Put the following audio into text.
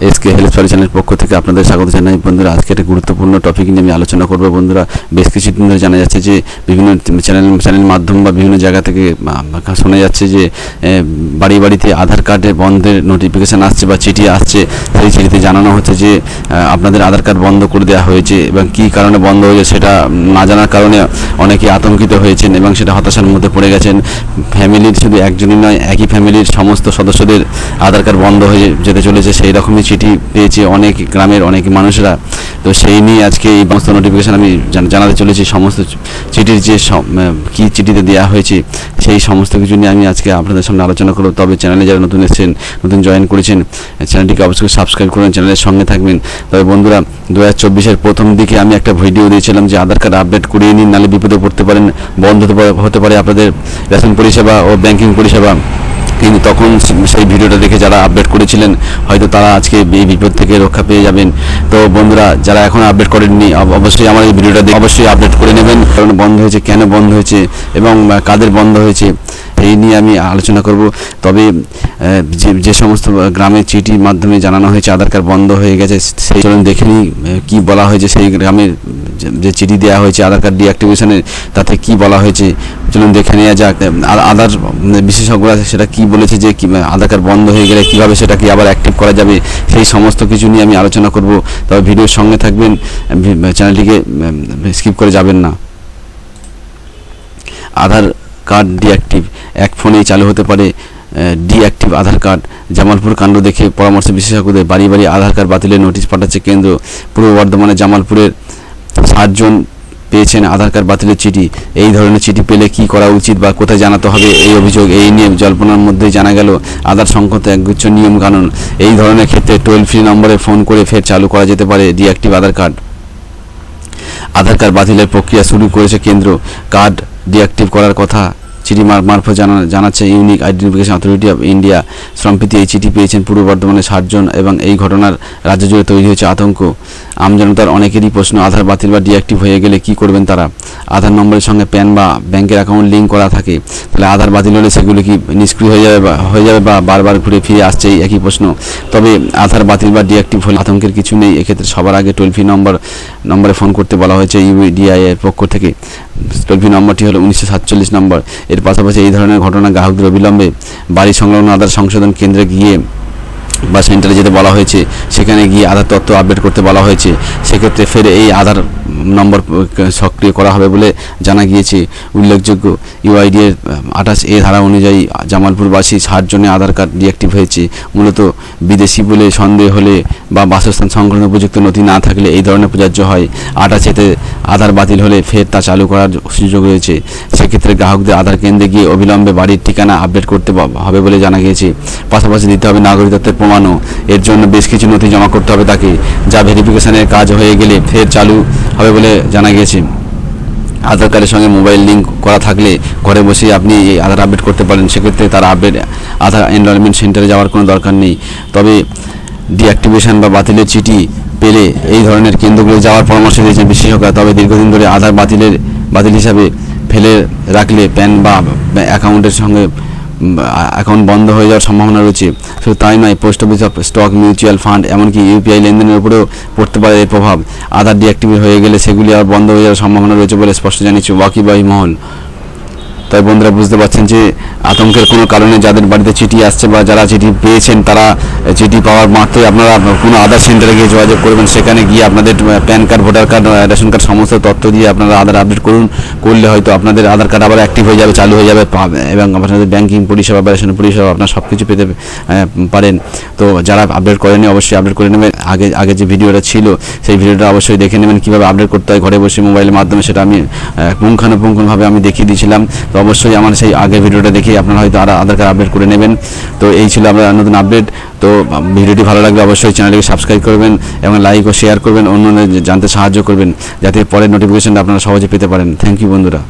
SK help সলিউশনের পক্ষ থেকে আপনাদের স্বাগত জানাই। বন্ধুরা, আজকে একটা গুরুত্বপূর্ণ টপিক নিয়ে আমি আলোচনা করব। বন্ধুরা, বেশ কিছুদিন ধরে জানা যাচ্ছে যে বিভিন্ন চ্যানেল মাধ্যম বা বিভিন্ন জায়গা থেকে শোনা যাচ্ছে যে বাড়িতে আধার কার্ডের বন্ধের নোটিফিকেশান আসছে বা চিঠি আসছে। সেই চিঠিতে জানানো হচ্ছে যে আপনাদের আধার কার্ড বন্ধ করে দেওয়া হয়েছে এবং কী কারণে বন্ধ হয়েছে সেটা না জানার কারণে অনেকে আতঙ্কিত হয়েছেন এবং সেটা হতাশার মধ্যে পড়ে গেছেন। ফ্যামিলির শুধু একজনই নয়, একই ফ্যামিলির সমস্ত সদস্যদের আধার কার্ড বন্ধ হয়ে যেতে চলেছে, সেই রকমই চিঠি পেয়েছে অনেক গ্রামের অনেক মানুষরা। তো সেই নিয়ে আজকে এই সমস্ত নোটিফিকেশান আমি জানাতে চলেছি। সমস্ত চিঠির যে কী চিঠিতে দেওয়া হয়েছে সেই সমস্ত কিছু নিয়ে আমি আজকে আপনাদের সামনে আলোচনা করব। তবে চ্যানেলে যারা নতুন এসেছেন, নতুন জয়েন করেছেন, চ্যানেলটিকে অবশ্যই সাবস্ক্রাইব করুন, চ্যানেলের সঙ্গে থাকবেন। তবে বন্ধুরা, 2024-এর প্রথম দিকে আমি একটা ভিডিও দিয়েছিলাম যে আধার কার্ড আপডেট করিয়ে নিন, নাহলে বিপদে পড়তে পারেন, বন্ধ হতে পারে আপনাদের রেশন পরিষেবা ও ব্যাংকিং পরিষেবা। কিন্তু তখন সেই ভিডিওটা দেখে যারা আপডেট করেছিলেন হয়তো তারা আজকে এই বিপদ থেকে রক্ষা পেয়ে যাবেন। তো বন্ধুরা, যারা এখন আপডেট করেননি অবশ্যই আমার এই ভিডিওটা দেখে অবশ্যই আপডেট করে নেবেন। কারণ বন্ধ হয়েছে, কেন বন্ধ হয়েছে এবং কাদের বন্ধ হয়েছে এই নিয়ে আমি আলোচনা করব। তবে যে সমস্ত গ্রামের চিঠির মাধ্যমে জানানো হয়েছে আধার কার্ড বন্ধ হয়ে গেছে, সেই চলুন দেখে নিই কী বলা হয়েছে। সেই গ্রামের যে চিঠি দেওয়া হয়েছে আধার কার্ড ডিঅ্যাক্টিভেশনের, তাতে কি বলা হয়েছে চলুন দেখে নেওয়া যাক। আধার বিশেষজ্ঞরা সেটা কি বলেছে যে আধার কার্ড বন্ধ হয়ে গেলে কীভাবে সেটাকে আবার অ্যাক্টিভ করা যাবে, সেই সমস্ত কিছু নিয়ে আমি আলোচনা করব। তবে ভিডিওর সঙ্গে থাকবেন, চ্যানেলটিকে স্কিপ করে যাবেন না। আধার কার্ড ডিঅ্যাক্টিভ, এক ফোনেই চালু হতে পারে ডিঅ্যাক্টিভ আধার কার্ড। জামালপুর কাণ্ড দেখে পরামর্শ বিশেষজ্ঞদের, বাড়ি আধার কার্ড বাতিলের নোটিশ পাঠাচ্ছে কেন্দ্র। পূর্ব বর্ধমানে জামালপুরের 60 জন পেয়েছেন আধার কার্ড বাতিলের চিঠি। এই ধরনের চিঠি পেলে কি করা উচিত বা কোথায় জানাতে হবে এই অভিযোগ। এই নিয়ে জল্পনার মধ্যেই জানা গেল আধার সংক্রান্ত একগুচ্ছ নিয়ম কানুন। এই ধরনের ক্ষেত্রে টোল ফ্রি নম্বরে ফোন করে ফের চালু করা যেতে পারে ডিঅ্যাক্টিভ আধার কার্ড। আধার কার্ড বাতিলের প্রক্রিয়া শুরু করেছে কেন্দ্র। কার্ড ডিঅ্যাক্টিভ করার কথা চিঠি মারফত জানাচ্ছে unique identification authority of India. সম্প্রতি এই চিঠি পেয়েছেন পূর্ব বর্ধমানে 60 জন এবং এই ঘটনার রাজ্য জুড়ে তৈরি হয়েছে আতঙ্ক। আমজনতার অনেকেরই প্রশ্ন, আধার বাতিল বা ডিঅ্যাক্টিভ হয়ে গেলে কি করবেন তারা? আধার নম্বরের সঙ্গে প্যান বা ব্যাংকের অ্যাকাউন্ট লিঙ্ক করা থাকে, তাহলে আধার বাতিল হলে সেগুলি কি নিষ্ক্রিয় হয়ে যাবে বা বারবার ঘুরে ফিরে আসছে এই একই প্রশ্ন। তবে আধার বাতিল বা ডিঅ্যাক্টিভ হলে আতঙ্কের কিছু নেই। এক্ষেত্রে সবার আগে টোল ফ্রি নম্বরে ফোন করতে বলা হয়েছে ইউআইডিআই এর পক্ষ থেকে। টোল ফ্রি নম্বরটি হলো 1947 নম্বর। এর পাশাপাশি এই ধরনের ঘটনা গ্রাহকদের অবিলম্বে বাড়ি সংলগ্ন আধার সংশোধন কেন্দ্রে গিয়ে বা সেন্টারে যেতে বলা হয়েছে, সেখানে গিয়ে আধার তথ্য আপডেট করতে বলা হয়েছে। সেক্ষেত্রে ফের এই আধার নম্বর সক্রিয় করা হবে বলে জানা গিয়েছে। উল্লেখযোগ্য, ইউআইডি-এর 28A ধারা অনুযায়ী জামালপুরবাসী 60 জনের আধার কার্ড ডিঅ্যাক্টিভ হয়েছে। মূলত বিদেশি বলে সন্দেহ হলে বা বাসস্থান সংক্রান্ত উপযুক্ত নথি না থাকলে এই ধরনের প্রযোজ্য হয়। 28A-তে আধার বাতিল হলে ফের তা চালু করার সুযোগ রয়েছে। সেক্ষেত্রে গ্রাহকদের আধার কেন্দ্রে গিয়ে অবিলম্বে বাড়ির ঠিকানা আপডেট করতে হবে বলে জানা গিয়েছে। পাশাপাশি দিতে হবে নাগরিকত্বের প্রমাণও। এর জন্য বেশ কিছু নথি জমা করতে হবে তাকে, যা ভেরিফিকেশনের কাজ হয়ে গেলে ফের চালু হবে বলে জানা গিয়েছে। আধার কার্ডের সঙ্গে মোবাইল লিঙ্ক করা থাকলে ঘরে বসেই আপনি এই আধার আপডেট করতে পারেন। সেক্ষেত্রে তার আধার এনরোলমেন্ট সেন্টারে যাওয়ার কোনো দরকার নেই। তবে ডিঅ্যাক্টিভেশন বা বাতিলের চিঠি পেলে এই ধরনের কেন্দ্রগুলো যাওয়ার পরামর্শ দিয়েছেন বিশেষজ্ঞরা। তবে দীর্ঘদিন ধরে আধার বাতিল হিসাবে ফেলে রাখলে প্যান বা অ্যাকাউন্টের সঙ্গে অ্যাকাউন্ট বন্ধ হয়ে যাওয়ার সম্ভাবনা রয়েছে। শুধু তাই নয়, post office, stock, mutual fund, এমনকি ইউপিআই লেনদেনের উপরেও পড়তে পারে এর প্রভাব। আধার ডিঅ্যাক্টিভ হয়ে গেলে সেগুলি আর বন্ধ হয়ে যাওয়ার সম্ভাবনা রয়েছে বলে স্পষ্ট জানিয়েছে ওয়াকিবহাই মহল। তাই বন্ধুরা, বুঝতে পারছেন যে আতঙ্কের কোনো কারণে যাদের বাড়িতে চিঠি আসছে বা যারা চিঠি পেয়েছেন তারা চিঠি পাওয়ার মাত্রই আপনারা কোনো আধার সেন্টারে গিয়ে যোগাযোগ করবেন। সেখানে গিয়ে আপনাদের pan card, voter card, ration card সমস্ত তথ্য দিয়ে আপনারা আধার আপডেট করলে হয়তো আপনাদের আধার কার্ড আবার অ্যাক্টিভ হয়ে যাবে, চালু হয়ে যাবে এবং আপনাদের ব্যাংকিং পরিষেবা বা রেশন পরিষেবা আপনার সব কিছু পেতে পারেন। তো যারা আপডেট করেনি অবশ্যই আপডেট করে নেবেন। আগে যে ভিডিওটা ছিল সেই ভিডিওটা অবশ্যই দেখে নেবেন কীভাবে আপডেট করতে হয় ঘরে বসে মোবাইলের মাধ্যমে। সেটা আমি পুঙ্খানুপুঙ্খভাবে আমি দেখিয়ে দিয়েছিলাম। তো অবশ্যই আমার সেই আগের ভিডিওটা দেখে আপনারা হয়তো আধার কার্ড আপডেট করে নেবেন। তো এই ছিল আমরা নতুন আপডেট। তো ভিডিওটি ভালো লাগলে অবশ্যই চ্যানেলটিকে সাবস্ক্রাইব করবেন এবং লাইক ও শেয়ার করবেন, অন্যদের জানতে সাহায্য করবেন যাতে পরের নোটিফিকেশনটা আপনারা সহজে পেতে পারেন। থ্যাংক ইউ বন্ধুরা।